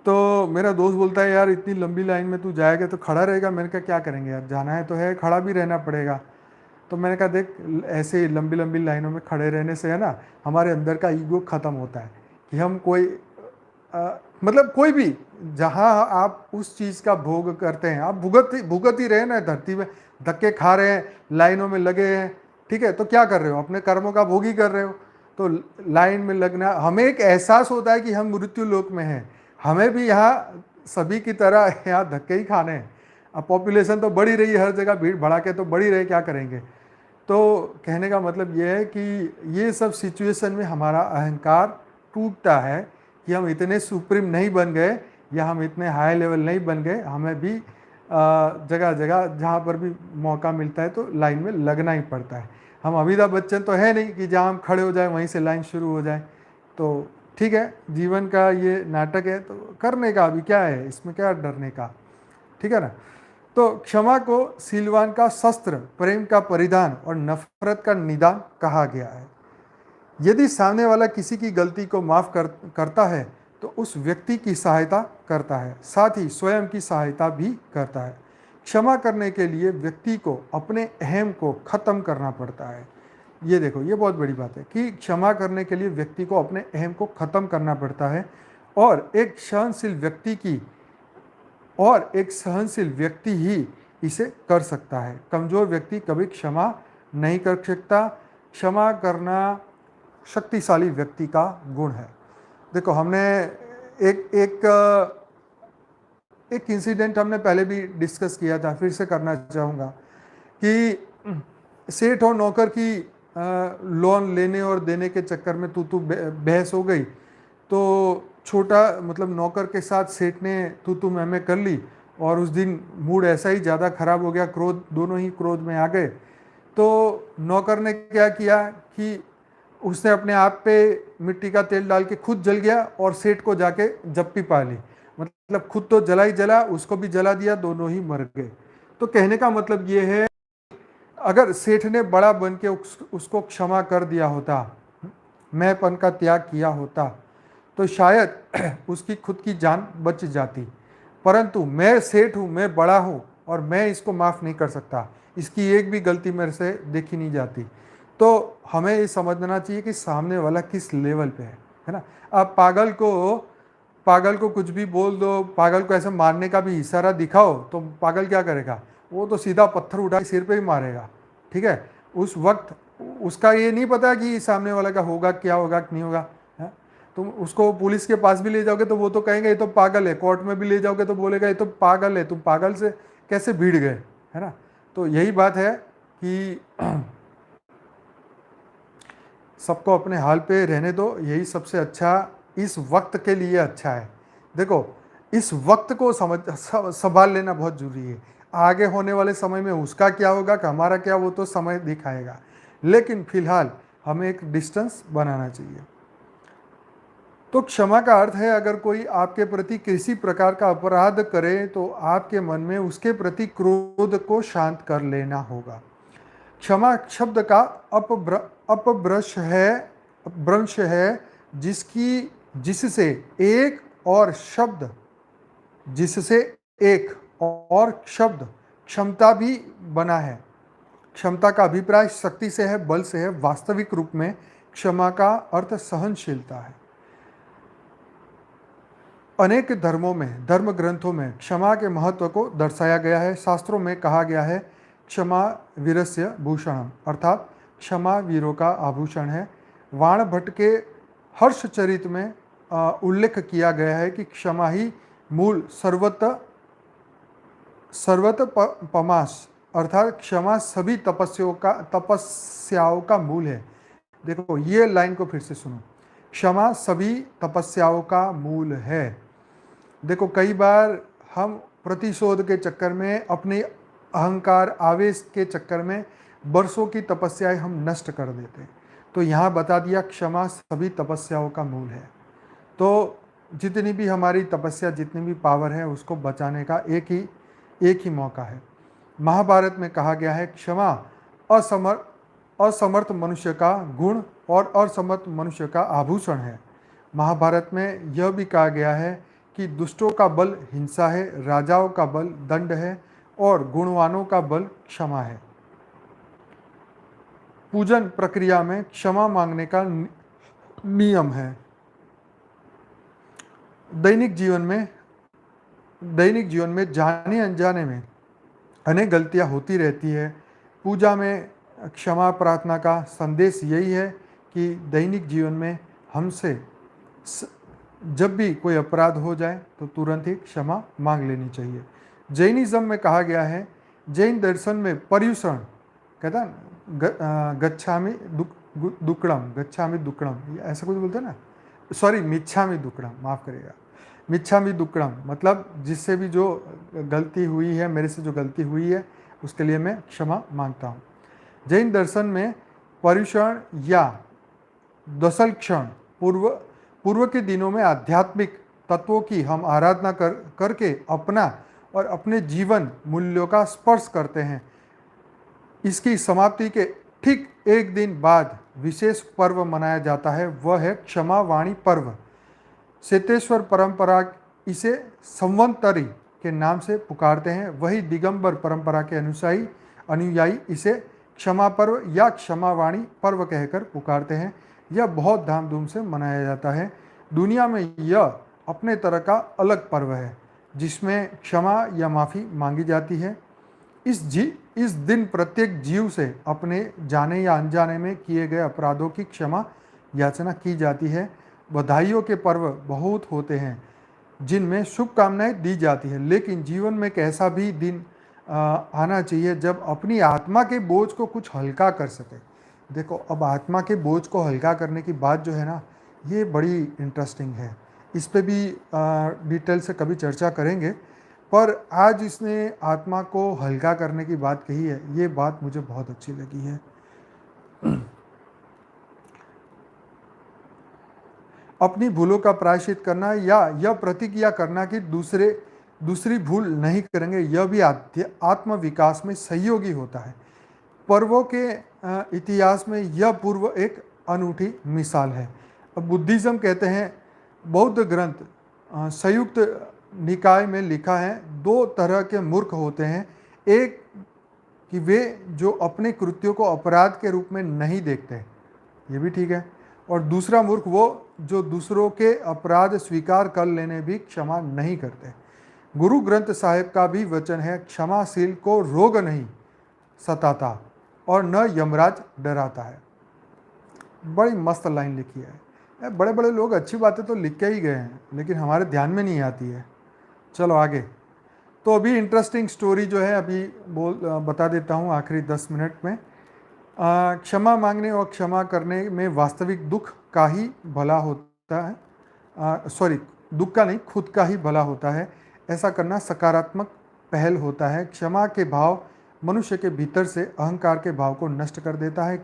तो मेरा दोस्त बोलता है, यार इतनी लंबी लाइन में तू जाएगा तो खड़ा रहेगा। मैंने कहा क्या करेंगे यार, जाना है तो है, खड़ा भी रहना पड़ेगा। तो मैंने कहा देख, ऐसे लंबी लंबी लाइनों में खड़े रहने से है ना, हमारे अंदर का ईगो ख़त्म होता है कि हम कोई मतलब कोई भी, जहाँ आप उस चीज़ का भोग करते हैं, आप भुगत ही रहे ना, धरती में धक्के खा रहे हैं, लाइनों में लगे हैं, ठीक है, तो क्या कर रहे हो? अपने कर्मों का भोग ही कर रहे हो। तो लाइन में लगना, हमें एक एहसास होता है कि हम मृत्यु लोक में हैं, हमें भी यहाँ सभी की तरह यहाँ धक्के ही खाने हैं। अब पॉपुलेशन तो बढ़ ही रही है, हर जगह भीड़ भड़ाके तो बढ़ ही रहे, क्या करेंगे। तो कहने का मतलब ये है कि ये सब सिचुएशन में हमारा अहंकार टूटता है कि हम इतने सुप्रीम नहीं बन गए, या हम इतने हाई लेवल नहीं बन गए। हमें भी जगह जगह जहाँ पर भी मौका मिलता है तो लाइन में लगना ही पड़ता है। हम अमिताभ बच्चन तो है नहीं कि जहाँ हम खड़े हो जाए वहीं से लाइन शुरू हो जाए। तो ठीक है, जीवन का ये नाटक है, तो करने का अभी क्या है, इसमें क्या डरने का। ठीक है ना। तो क्षमा को शीलवान का शस्त्र, प्रेम का परिधान और नफरत का निदान कहा गया है। यदि सामने वाला किसी की गलती को माफ़ करता है तो उस व्यक्ति की सहायता करता है, साथ ही स्वयं की सहायता भी करता है। क्षमा करने के लिए व्यक्ति को अपने अहम को ख़त्म करना पड़ता है। ये देखो, ये बहुत बड़ी बात है कि क्षमा करने के लिए व्यक्ति को अपने अहम को ख़त्म करना पड़ता है, और एक सहनशील व्यक्ति ही इसे कर सकता है। कमज़ोर व्यक्ति कभी क्षमा नहीं कर सकता। क्षमा करना शक्तिशाली व्यक्ति का गुण है। देखो, हमने एक इंसिडेंट हमने पहले भी डिस्कस किया था, फिर से करना चाहूँगा कि सेठ और नौकर की लोन लेने और देने के चक्कर में तू बहस हो गई। तो छोटा मतलब नौकर के साथ सेठ ने तू मैं कर ली, और उस दिन मूड ऐसा ही ज़्यादा ख़राब हो गया, दोनों ही क्रोध में आ गए। तो नौकर ने क्या किया कि उसने अपने आप पे मिट्टी का तेल डाल के खुद जल गया और सेठ को जाके जप्पी पा ली। मतलब खुद तो जला ही जला, उसको भी जला दिया, दोनों ही मर गए। तो कहने का मतलब ये है, अगर सेठ ने बड़ा बन के उसको क्षमा कर दिया होता, मैंपन का त्याग किया होता, तो शायद उसकी खुद की जान बच जाती। परंतु मैं सेठ हूँ, मैं बड़ा हूँ और मैं इसको माफ़ नहीं कर सकता, इसकी एक भी गलती मेरे से देखी नहीं जाती। तो हमें ये समझना चाहिए कि सामने वाला किस लेवल पे है ना। आप पागल को कुछ भी बोल दो, पागल को ऐसे मारने का भी इशारा दिखाओ, तो पागल क्या करेगा, वो तो सीधा पत्थर उठा के सिर पे ही मारेगा। ठीक है, उस वक्त उसका ये नहीं पता कि सामने वाला का होगा, क्या होगा कि नहीं होगा। है? तुम उसको पुलिस के पास भी ले जाओगे तो वो तो कहेंगे ये तो पागल है, कोर्ट में भी ले जाओगे तो बोलेगा ये तो पागल है, तुम पागल से कैसे भिड़ गए, है ना। तो यही बात है कि सबको अपने हाल पे रहने दो, यही सबसे अच्छा इस वक्त के लिए अच्छा है। देखो, इस वक्त को संभाल लेना बहुत जरूरी है। आगे होने वाले समय में उसका क्या होगा कि हमारा क्या, वो तो समय दिखाएगा, लेकिन फिलहाल हमें एक डिस्टेंस बनाना चाहिए। तो क्षमा का अर्थ है, अगर कोई आपके प्रति किसी प्रकार का अपराध करे तो आपके मन में उसके प्रति क्रोध को शांत कर लेना होगा। क्षमा शब्द का अपभ्रंश है जिससे एक और शब्द जिससे एक और शब्द क्षमता भी बना है। क्षमता का अभिप्राय शक्ति से है, बल से है। वास्तविक रूप में क्षमा का अर्थ सहनशीलता है। अनेक धर्मों में, धर्म ग्रंथों में क्षमा के महत्व को दर्शाया गया है। शास्त्रों में कहा गया है क्षमा वीरस्य भूषणम, अर्थात क्षमा वीरों का आभूषण है। वाण भट्ट के हर्षचरित में उल्लेख किया गया है कि क्षमा ही मूल सर्वत पमास, अर्थात क्षमा सभी तपस्याओं का मूल है। देखो, ये लाइन को फिर से सुनो, क्षमा सभी तपस्याओं का मूल है। देखो, कई बार हम प्रतिशोध के चक्कर में, अपने अहंकार आवेश के चक्कर में वर्षों की तपस्याएं हम नष्ट कर देते हैं। तो यहाँ बता दिया क्षमा सभी तपस्याओं का मूल है। तो जितनी भी हमारी तपस्या, जितनी भी पावर है, उसको बचाने का एक ही मौका है। महाभारत में कहा गया है क्षमा असमर्थ मनुष्य का गुण और असमर्थ मनुष्य का आभूषण है। महाभारत में यह भी कहा गया है कि दुष्टों का बल हिंसा है, राजाओं का बल दंड है और गुणवानों का बल क्षमा है। पूजन प्रक्रिया में क्षमा मांगने का नियम है। दैनिक जीवन में जाने अनजाने में अनेक गलतियां होती रहती है। पूजा में क्षमा प्रार्थना का संदेश यही है कि दैनिक जीवन में हमसे जब भी कोई अपराध हो जाए तो तुरंत ही क्षमा मांग लेनी चाहिए। जैनिज्म में कहा गया है, जैन दर्शन में पर्युषण कहता है गच्छामि दुक्कड़म, ऐसा कुछ बोलते हैं ना, सॉरी मिच्छामि दुक्कड़म, माफ़ करिएगा, मिच्छामि दुक्कड़म, मतलब जिससे भी जो गलती हुई है, मेरे से जो गलती हुई है, उसके लिए मैं क्षमा मांगता हूँ। जैन दर्शन में पर्युषण या दशलक्षण पूर्व के दिनों में आध्यात्मिक तत्वों की हम आराधना करके अपना और अपने जीवन मूल्यों का स्पर्श करते हैं। इसकी समाप्ति के ठीक एक दिन बाद विशेष पर्व मनाया जाता है, वह है क्षमा वाणी पर्व। सेतेश्वर परंपरा इसे संवंतरी के नाम से पुकारते हैं। वही दिगंबर परंपरा के अनुयायी इसे क्षमा पर्व या क्षमा वाणी पर्व कहकर पुकारते हैं। यह बहुत धामधूम से मनाया जाता है। दुनिया में यह अपने तरह का अलग पर्व है जिसमें क्षमा या माफ़ी मांगी जाती है। इस दिन प्रत्येक जीव से अपने जाने या अनजाने में किए गए अपराधों की क्षमा याचना की जाती है। बधाइयों के पर्व बहुत होते हैं जिनमें शुभकामनाएं दी जाती है, लेकिन जीवन में एक ऐसा भी दिन आना चाहिए जब अपनी आत्मा के बोझ को कुछ हल्का कर सके। देखो, अब आत्मा के बोझ को हल्का करने की बात जो है ना, ये बड़ी इंटरेस्टिंग है। इस पे भी डिटेल से कभी चर्चा करेंगे, पर आज इसने आत्मा को हल्का करने की बात कही है, ये बात मुझे बहुत अच्छी लगी है। अपनी भूलों का प्रायश्चित करना या यह प्रतिज्ञा करना कि दूसरी भूल नहीं करेंगे, यह भी आत्म विकास में सहयोगी होता है। पर्वों के इतिहास में यह पूर्व एक अनूठी मिसाल है। अब बुद्धिज़्म कहते हैं, बौद्ध ग्रंथ संयुक्त निकाय में लिखा है, दो तरह के मूर्ख होते हैं। एक कि वे जो अपने कृत्यों को अपराध के रूप में नहीं देखते, ये भी ठीक है, और दूसरा मूर्ख वो जो दूसरों के अपराध स्वीकार कर लेने भी क्षमा नहीं करते। गुरु ग्रंथ साहिब का भी वचन है, क्षमाशील को रोग नहीं सताता और न यमराज डराता है। बड़ी मस्त लाइन लिखी है। बड़े बड़े लोग अच्छी बातें तो लिख के ही गए हैं, लेकिन हमारे ध्यान में नहीं आती है। चलो आगे। तो अभी इंटरेस्टिंग स्टोरी जो है अभी बता देता हूँ आखिरी 10 मिनट में। क्षमा मांगने और क्षमा करने में वास्तविक दुख का ही भला होता है, दुख का नहीं, खुद का ही भला होता है। ऐसा करना सकारात्मक पहल होता है। क्षमा के भाव मनुष्य के भीतर से अहंकार के भाव को नष्ट कर देता है।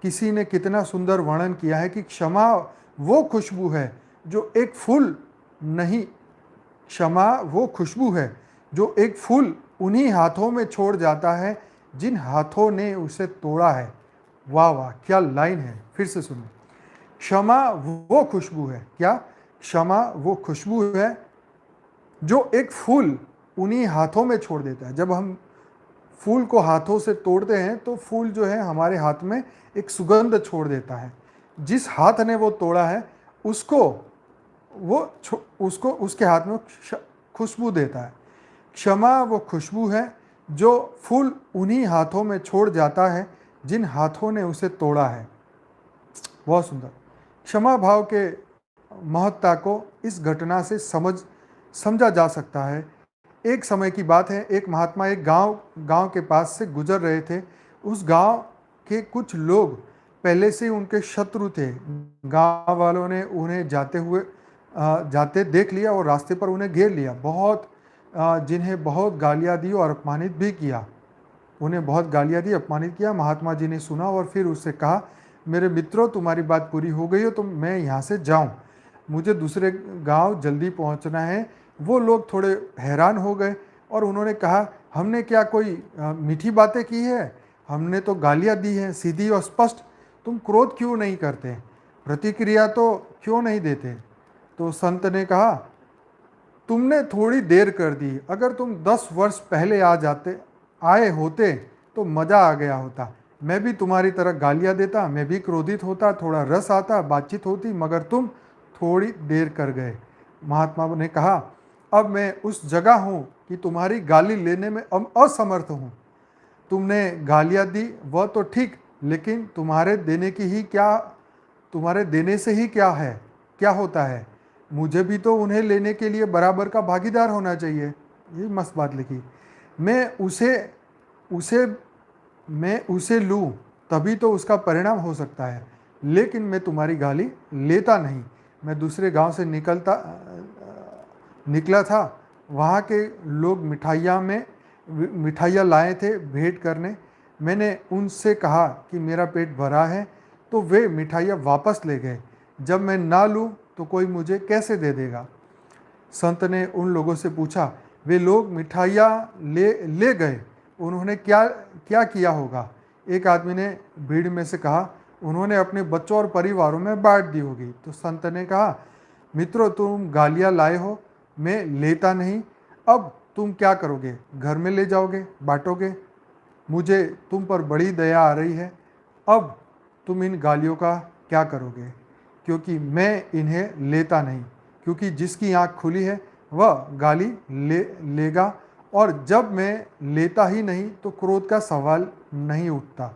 किसी ने कितना सुंदर वर्णन किया है कि क्षमा वो खुशबू है जो एक फूल नहीं, क्षमा वो खुशबू है जो एक फूल उन्हीं हाथों में छोड़ जाता है जिन हाथों ने उसे तोड़ा है। वाह वाह, क्या लाइन है, फिर से सुनो। क्षमा वो खुशबू है, क्या? क्षमा वो खुशबू है जो एक फूल उन्हीं हाथों में छोड़ देता है। जब हम फूल को हाथों से तोड़ते हैं तो फूल जो है हमारे हाथ में एक सुगंध छोड़ देता है। जिस हाथ ने वो तोड़ा है उसको उसके हाथ में खुशबू देता है। क्षमा वो खुशबू है जो फूल उन्हीं हाथों में छोड़ जाता है जिन हाथों ने उसे तोड़ा है। बहुत सुंदर। क्षमा भाव के महत्ता को इस घटना से समझा जा सकता है। एक समय की बात है, एक महात्मा एक गांव के पास से गुजर रहे थे। उस गांव के कुछ लोग पहले से उनके शत्रु थे। गांव वालों ने उन्हें जाते देख लिया और रास्ते पर उन्हें घेर लिया। जिन्हें बहुत गालियां दी और अपमानित भी किया। उन्हें बहुत गालियां दी, अपमानित किया। महात्मा जी ने सुना और फिर उससे कहा, मेरे मित्रों, तुम्हारी बात पूरी हो गई हो तो मैं यहाँ से जाऊँ, मुझे दूसरे गांव जल्दी पहुँचना है। वो लोग थोड़े हैरान हो गए और उन्होंने कहा, हमने क्या कोई मीठी बातें की है? हमने तो गालियाँ दी हैं सीधी और स्पष्ट। तुम क्रोध क्यों नहीं करते? प्रतिक्रिया तो क्यों नहीं देते? तो संत ने कहा, तुमने थोड़ी देर कर दी। अगर तुम 10 वर्ष पहले आए होते तो मज़ा आ गया होता। मैं भी तुम्हारी तरह गालियाँ देता, मैं भी क्रोधित होता, थोड़ा रस आता, बातचीत होती, मगर तुम थोड़ी देर कर गए। महात्मा ने कहा, अब मैं उस जगह हूँ कि तुम्हारी गाली लेने में असमर्थ हूँ। तुमने गालियाँ दी वह तो ठीक, लेकिन तुम्हारे देने से ही क्या होता है? मुझे भी तो उन्हें लेने के लिए बराबर का भागीदार होना चाहिए। ये मस्त बात लिखी। मैं उसे लूँ तभी तो उसका परिणाम हो सकता है, लेकिन मैं तुम्हारी गाली लेता नहीं। मैं दूसरे गांव से निकला था। वहाँ के लोग मिठाइयाँ लाए थे भेंट करने। मैंने उनसे कहा कि मेरा पेट भरा है, तो वे मिठाइयाँ वापस ले गए। जब मैं ना लूँ तो कोई मुझे कैसे दे देगा? संत ने उन लोगों से पूछा, वे लोग मिठाइयाँ ले गए, उन्होंने क्या किया होगा? एक आदमी ने भीड़ में से कहा, उन्होंने अपने बच्चों और परिवारों में बांट दी होगी। तो संत ने कहा, मित्रों, तुम गालियाँ लाए हो, मैं लेता नहीं। अब तुम क्या करोगे? घर में ले जाओगे, बांटोगे? मुझे तुम पर बड़ी दया आ रही है। अब तुम इन गालियों का क्या करोगे? क्योंकि मैं इन्हें लेता नहीं। क्योंकि जिसकी आँख खुली है वह गाली लेगा, और जब मैं लेता ही नहीं तो क्रोध का सवाल नहीं उठता।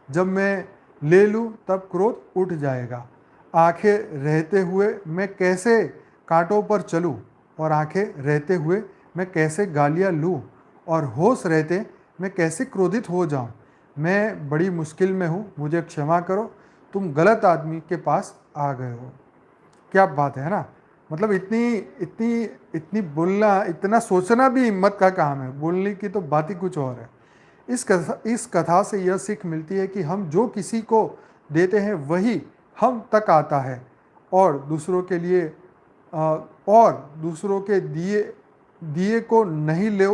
जब मैं ले लूँ तब क्रोध उठ जाएगा। आंखें रहते हुए मैं कैसे कांटों पर चलूँ, और आंखें रहते हुए मैं कैसे गालियाँ लूँ, और होश रहते मैं कैसे क्रोधित हो जाऊँ? मैं बड़ी मुश्किल में हूँ, मुझे क्षमा करो, तुम गलत आदमी के पास आ गए हो। क्या बात है ना? मतलब इतनी बोलना, इतना सोचना भी हिम्मत का काम है। बोलने की तो बात ही कुछ और है। इस कथा से यह सीख मिलती है कि हम जो किसी को देते हैं वही हम तक आता है। और दूसरों के लिए और दूसरों के दिए दिए को नहीं ले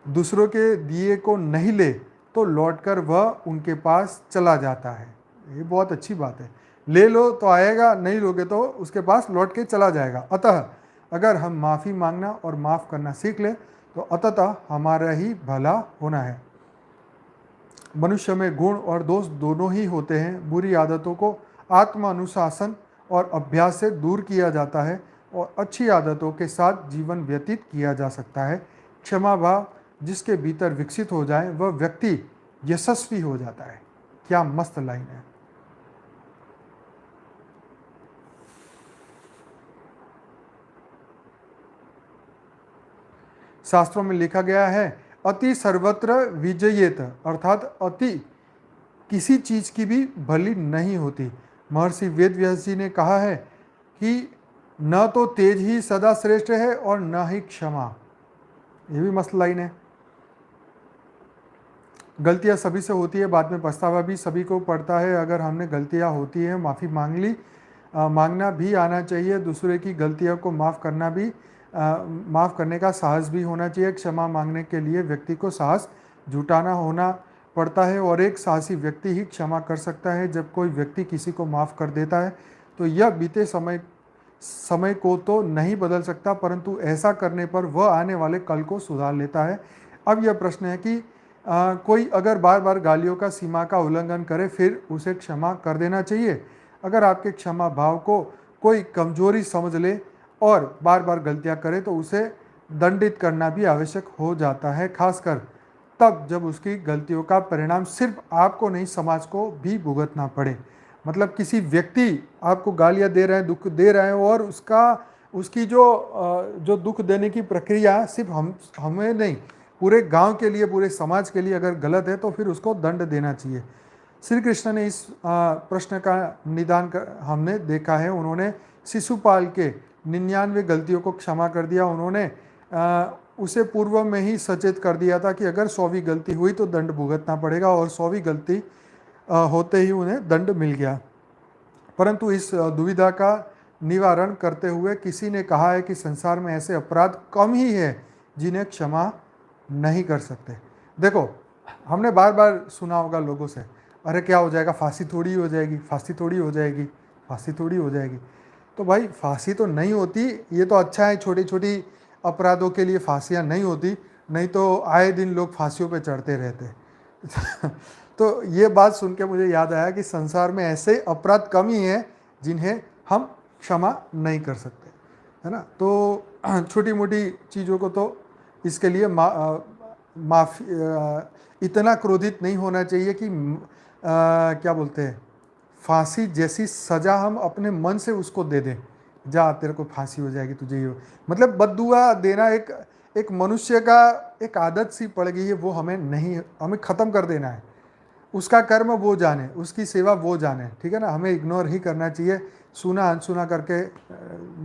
दूसरों के दिए को नहीं ले तो लौटकर वह उनके पास चला जाता है। ये बहुत अच्छी बात है। ले लो तो आएगा, नहीं लोगे तो उसके पास लौट के चला जाएगा। अतः अगर हम माफ़ी मांगना और माफ़ करना सीख लें तो अंततः हमारा ही भला होना है। मनुष्य में गुण और दोष दोनों ही होते हैं। बुरी आदतों को आत्म अनुशासन और अभ्यास से दूर किया जाता है और अच्छी आदतों के साथ जीवन व्यतीत किया जा सकता है। क्षमा भाव जिसके भीतर विकसित हो जाए वह व्यक्ति यशस्वी हो जाता है। क्या मस्त लाइन है। शास्त्रों में लिखा गया है अति सर्वत्र विजयेत, अर्थात अति किसी चीज की भी भली नहीं होती। महर्षि वेदव्यास जी ने कहा है कि न तो तेज ही सदा श्रेष्ठ है और न ही क्षमा। ये भी मस्त लाइन है। गलतियां सभी से होती है, बाद में पछतावा भी सभी को पड़ता है। अगर हमने गलतियां होती है माफ़ी मांग ली, मांगना भी आना चाहिए। दूसरे की गलतियों को माफ़ करने का साहस भी होना चाहिए। क्षमा मांगने के लिए व्यक्ति को साहस जुटाना होना पड़ता है और एक साहसी व्यक्ति ही क्षमा कर सकता है। जब कोई व्यक्ति किसी को माफ़ कर देता है तो यह बीते समय को तो नहीं बदल सकता, परंतु ऐसा करने पर वह आने वाले कल को सुधार लेता है। अब यह प्रश्न है कि कोई अगर बार बार गालियों का सीमा का उल्लंघन करे फिर उसे क्षमा कर देना चाहिए। अगर आपके क्षमा भाव को कोई कमजोरी समझ ले और बार बार गलतियां करे तो उसे दंडित करना भी आवश्यक हो जाता है, खासकर तब जब उसकी गलतियों का परिणाम सिर्फ आपको नहीं समाज को भी भुगतना पड़े। मतलब किसी व्यक्ति आपको गालियां दे रहे हैं, दुख दे रहे हैं और उसकी जो दुख देने की प्रक्रिया सिर्फ हमें नहीं, पूरे गांव के लिए, पूरे समाज के लिए अगर गलत है तो फिर उसको दंड देना चाहिए। श्री कृष्ण ने इस प्रश्न का निदान हमने देखा है। उन्होंने शिशुपाल के 99 गलतियों को क्षमा कर दिया। उन्होंने उसे पूर्व में ही सचेत कर दिया था कि अगर 100वीं गलती हुई तो दंड भुगतना पड़ेगा और 100वीं गलती होते ही उन्हें दंड मिल गया। परंतु इस दुविधा का निवारण करते हुए किसी ने कहा है कि संसार में ऐसे अपराध कम ही है जिन्हें क्षमा नहीं कर सकते। देखो, हमने बार बार सुना होगा लोगों से, अरे क्या हो जाएगा, फांसी थोड़ी हो जाएगी, फांसी थोड़ी हो जाएगी, फांसी थोड़ी हो जाएगी। तो भाई फांसी तो नहीं होती, ये तो अच्छा है छोटी छोटी अपराधों के लिए फांसियाँ नहीं होती, नहीं तो आए दिन लोग फांसियों पे चढ़ते रहते। तो ये बात सुन के मुझे याद आया कि संसार में ऐसे अपराध कम ही हैं जिन्हें हम क्षमा नहीं कर सकते, है ना। तो छोटी मोटी चीज़ों को तो इसके लिए माफ़ी इतना क्रोधित नहीं होना चाहिए कि क्या बोलते हैं, फांसी जैसी सज़ा हम अपने मन से उसको दे दें, जा तेरे को फांसी हो जाएगी, तुझे ये मतलब बद्दुआ देना एक मनुष्य का एक आदत सी पड़ गई है। वो हमें ख़त्म कर देना है। उसका कर्म वो जाने, उसकी सेवा वो जाने, ठीक है ना। हमें इग्नोर ही करना चाहिए, सुना अनसुना करके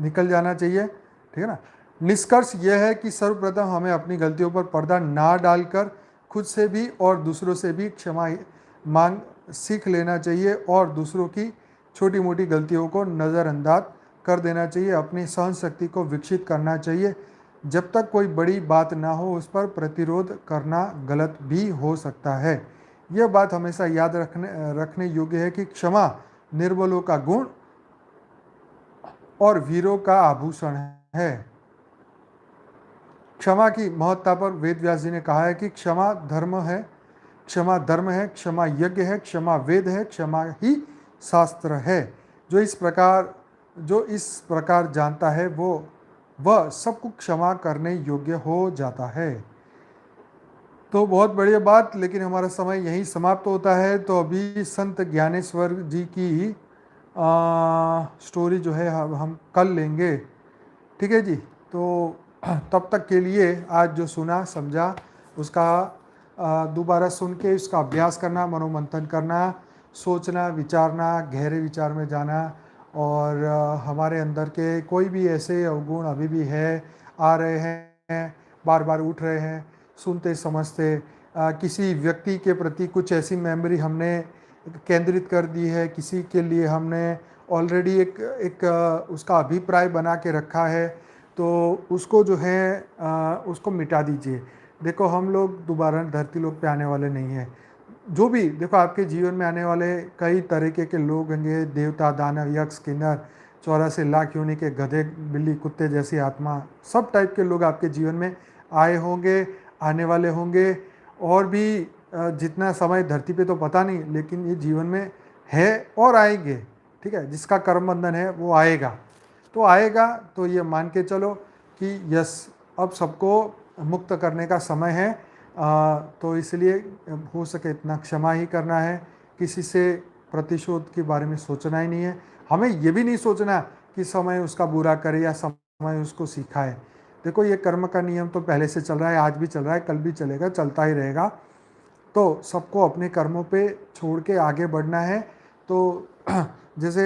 निकल जाना चाहिए, ठीक है ना। निष्कर्ष यह है कि सर्वप्रथम हमें अपनी गलतियों पर पर्दा ना डालकर खुद से भी और दूसरों से भी क्षमा मांग सीख लेना चाहिए और दूसरों की छोटी मोटी गलतियों को नज़रअंदाज कर देना चाहिए। अपनी सहन शक्ति को विकसित करना चाहिए। जब तक कोई बड़ी बात ना हो उस पर प्रतिरोध करना गलत भी हो सकता है। यह बात हमेशा याद रखने योग्य है कि क्षमा निर्बलों का गुण और वीरों का आभूषण है। क्षमा की महत्ता पर वेदव्यास जी ने कहा है कि क्षमा धर्म है, क्षमा धर्म है, क्षमा यज्ञ है, क्षमा वेद है, क्षमा ही शास्त्र है। जो इस प्रकार जानता है वह सबको क्षमा करने योग्य हो जाता है। तो बहुत बढ़िया बात, लेकिन हमारा समय यहीं समाप्त होता है। तो अभी संत ज्ञानेश्वर जी की स्टोरी जो है हम कल लेंगे, ठीक है जी। तो तब तक के लिए आज जो सुना समझा उसका दोबारा सुन के उसका अभ्यास करना, मनोमंथन करना, सोचना, विचारना, गहरे विचार में जाना और हमारे अंदर के कोई भी ऐसे अवगुण अभी भी है, आ रहे हैं, बार बार उठ रहे हैं, सुनते समझते किसी व्यक्ति के प्रति कुछ ऐसी मेमोरी हमने केंद्रित कर दी है, किसी के लिए हमने ऑलरेडी एक उसका अभिप्राय बना के रखा है, तो उसको जो है उसको मिटा दीजिए। देखो हम लोग दोबारा धरती लोक पे आने वाले नहीं हैं। जो भी देखो आपके जीवन में आने वाले कई तरीके के लोग होंगे, देवता, दानव, यक्ष, किन्नर, 84 लाख योनि के गधे, बिल्ली, कुत्ते जैसी आत्मा, सब टाइप के लोग आपके जीवन में आए होंगे, आने वाले होंगे। और भी जितना समय धरती पे तो पता नहीं, लेकिन ये जीवन में है और आएंगे। ठीक है, जिसका कर्म बंधन है वो आएगा, तो आएगा तो ये मान के चलो कि यस, अब सबको मुक्त करने का समय है। तो इसलिए हो सके इतना क्षमा ही करना है, किसी से प्रतिशोध के बारे में सोचना ही नहीं है। हमें ये भी नहीं सोचना कि समय उसका बुरा करे या समय उसको सिखाए। देखो ये कर्म का नियम तो पहले से चल रहा है, आज भी चल रहा है, कल भी चलेगा, चलता ही रहेगा। तो सबको अपने कर्मों पे छोड़ के आगे बढ़ना है। तो जैसे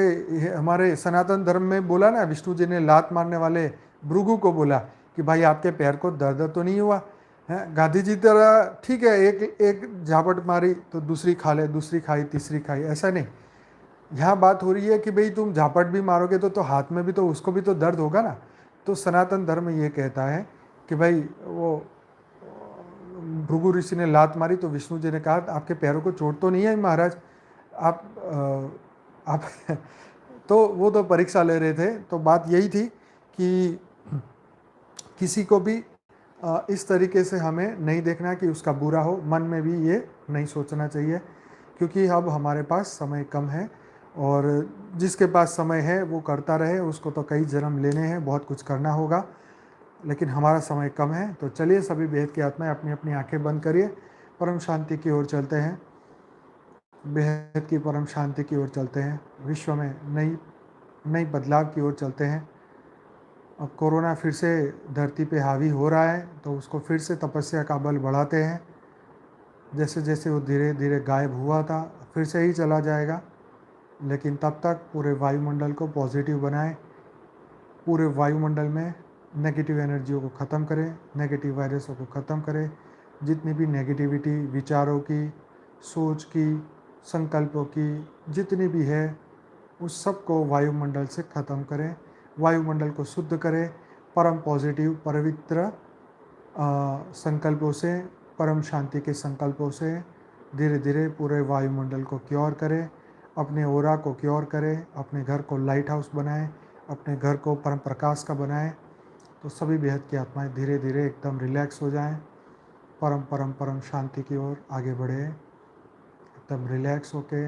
हमारे सनातन धर्म में बोला ना, विष्णु जी ने लात मारने वाले भृगु को बोला कि भाई आपके पैर को दर्द तो नहीं हुआ है। गांधी जी तरह ठीक है, एक एक झापट मारी तो दूसरी खा ले, दूसरी खाई, तीसरी खाई, ऐसा नहीं। यहाँ बात हो रही है कि भाई तुम झापट भी मारोगे तो हाथ में भी तो उसको भी तो दर्द होगा ना। तो सनातन धर्म ये कहता है कि भाई वो भृगु ऋषि ने लात मारी तो विष्णु जी ने कहा आपके पैरों को चोट तो नहीं है महाराज, आप तो वो तो परीक्षा ले रहे थे। तो बात यही थी कि किसी को भी इस तरीके से हमें नहीं देखना कि उसका बुरा हो, मन में भी ये नहीं सोचना चाहिए, क्योंकि अब हमारे पास समय कम है। और जिसके पास समय है वो करता रहे, उसको तो कई जन्म लेने हैं, बहुत कुछ करना होगा, लेकिन हमारा समय कम है। तो चलिए सभी बेहद की आत्माएं अपनी अपनी आंखें बंद करिए, परम शांति की ओर चलते हैं, बेहद की परम शांति की ओर चलते हैं, विश्व में नई बदलाव की ओर चलते हैं। अब कोरोना फिर से धरती पे हावी हो रहा है, तो उसको फिर से तपस्या का बल बढ़ाते हैं। जैसे जैसे वो धीरे धीरे गायब हुआ था, फिर से ही चला जाएगा, लेकिन तब तक पूरे वायुमंडल को पॉजिटिव बनाएं, पूरे वायुमंडल में नेगेटिव एनर्जियों को ख़त्म करें, नेगेटिव वायरसों को ख़त्म करें। जितनी भी नेगेटिविटी विचारों की, सोच की, संकल्पों की जितनी भी है, उस सब को वायुमंडल से ख़त्म करें, वायुमंडल को शुद्ध करें। परम पॉजिटिव पवित्र संकल्पों से, परम शांति के संकल्पों से धीरे धीरे पूरे वायुमंडल को क्योर करें, अपने ओरा को क्योर करें, अपने घर को लाइट हाउस बनाएं, अपने घर को परम प्रकाश का बनाएं। तो सभी बेहद की आत्माएं धीरे धीरे एकदम रिलैक्स हो जाएं, परम परम परम शांति की ओर आगे बढ़े, एकदम रिलैक्स होके।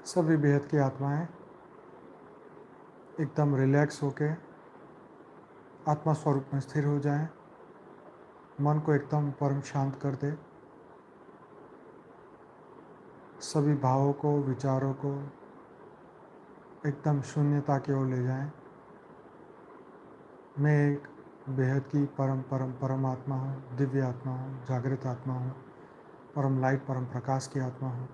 सभी बेहद की आत्माएं एकदम रिलैक्स होके आत्मा स्वरूप में स्थिर हो जाएं, मन को एकदम परम शांत कर दे, सभी भावों को, विचारों को एकदम शून्यता की ओर ले जाएं। मैं एक बेहद की परम परम परम आत्मा हूँ, दिव्य आत्मा हूँ, जागृत आत्मा हूँ, परम लाइट परम प्रकाश की आत्मा हूँ।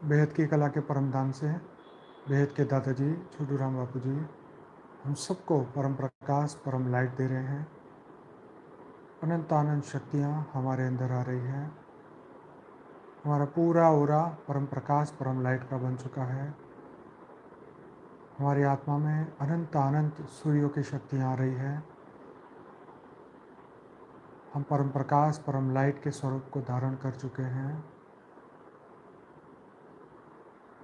बेहद की कला के परम धाम से बेहद के दादाजी छोटू राम बापू जी हम सबको परम प्रकाश परम लाइट दे रहे हैं। अनंत आनंद शक्तियाँ हमारे अंदर आ रही हैं। हमारा पूरा ओरा परम प्रकाश परम लाइट का बन चुका है। हमारी आत्मा में अनंत अनंत सूर्यों की शक्तियाँ आ रही है। हम परम प्रकाश परम लाइट के स्वरूप को धारण कर चुके हैं।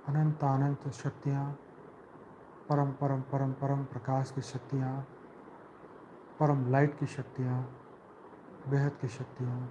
अनंत अनंत शक्तियाँ परम परम परम परम प्रकाश की शक्तियाँ, परम लाइट की शक्तियाँ, बेहद की शक्तियाँ।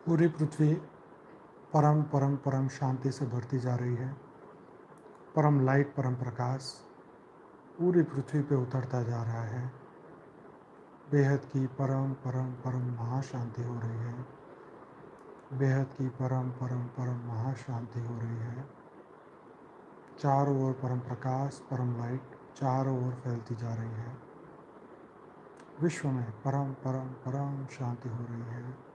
पूरी पृथ्वी परम परम परम शांति से भरती जा रही है। परम लाइट परम प्रकाश पूरी पृथ्वी पे उतरता जा रहा है। बेहद की परम परम परम महाशांति हो रही है। बेहद की परम परम परम महाशांति हो रही है। चारों ओर परम प्रकाश परम लाइट चारों ओर फैलती जा रही है। विश्व में परम परम परम शांति हो रही है।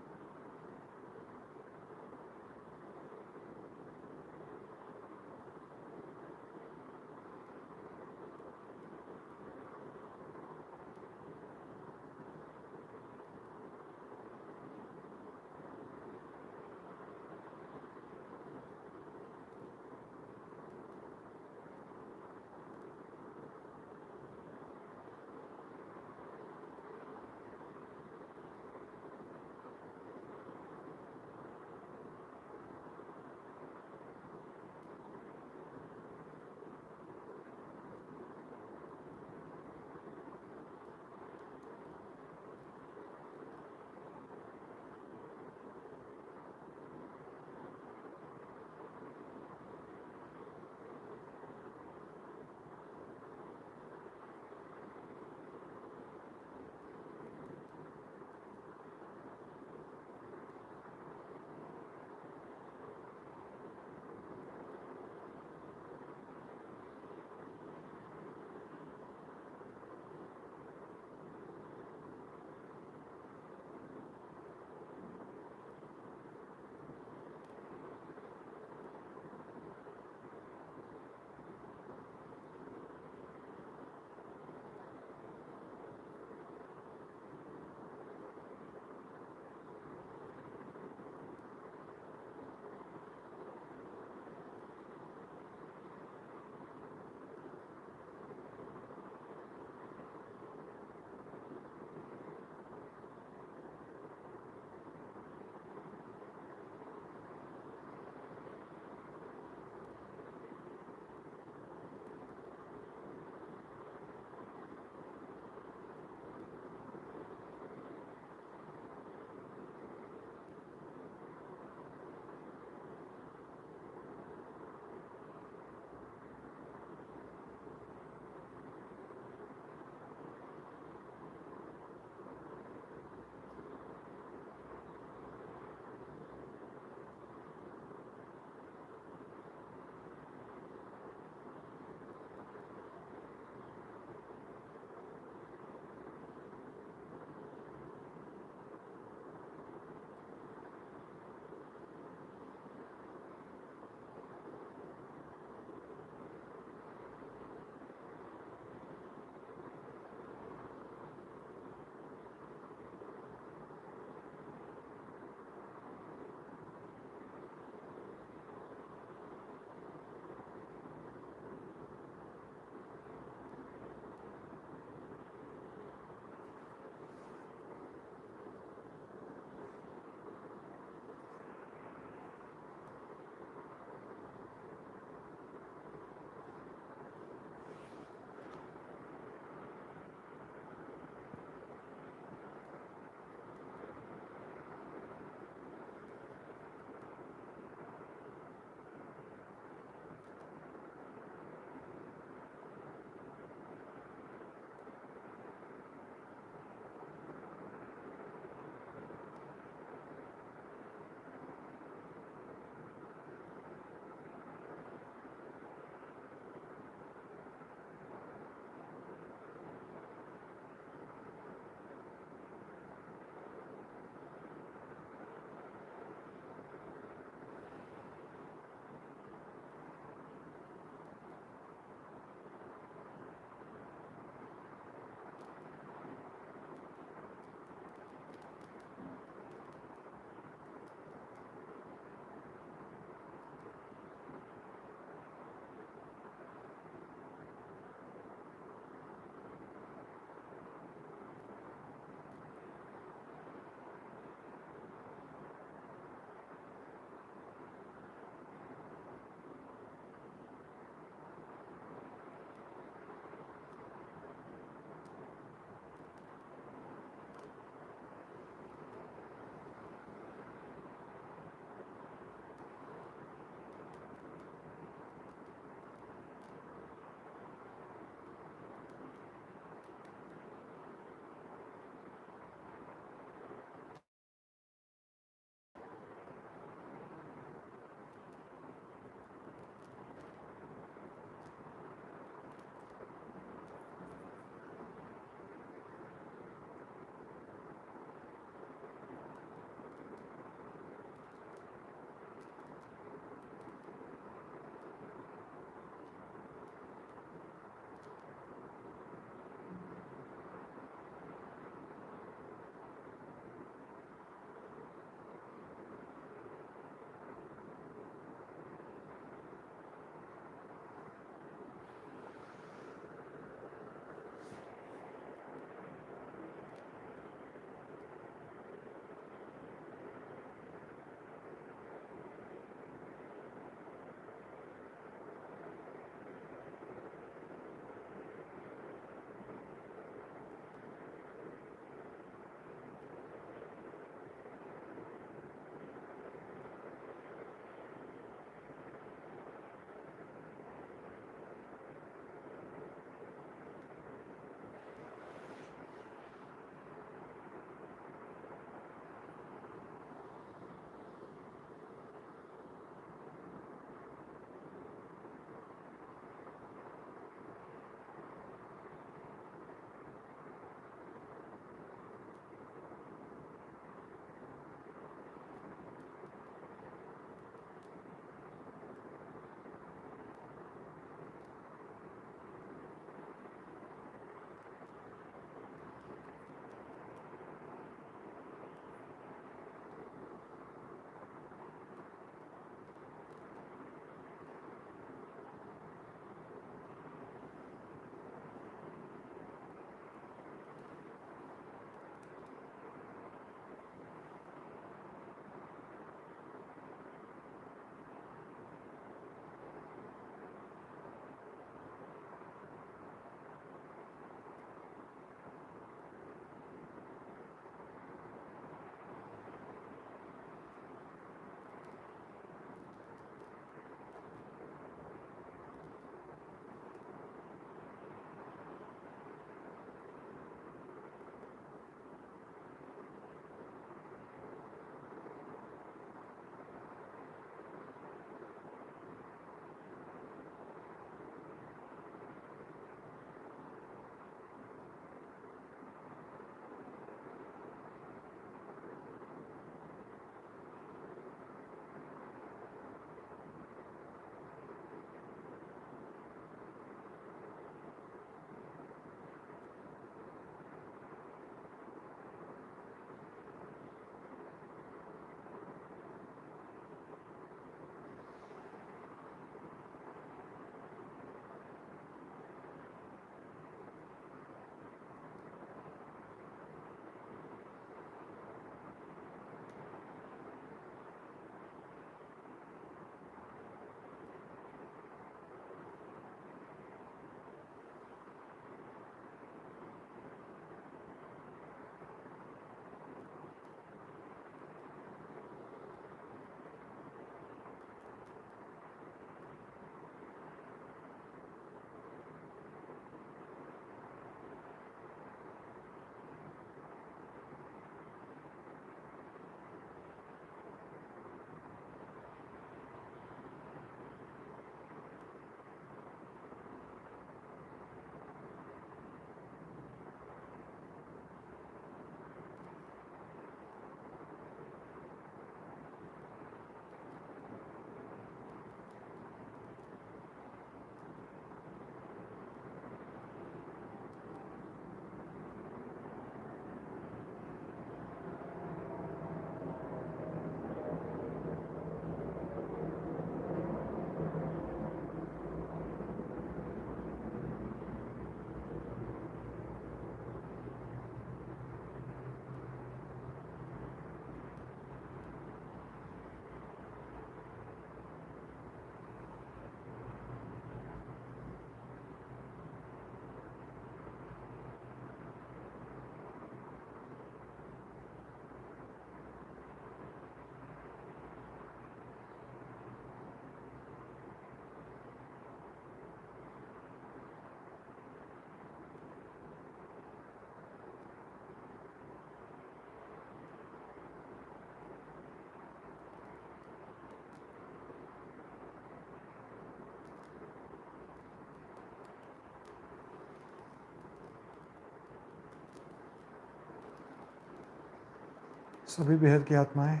सभी बेहद की आत्माएं,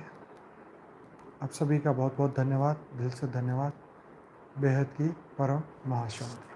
आप सभी का बहुत बहुत धन्यवाद, दिल से धन्यवाद। बेहद की परम महाशांति।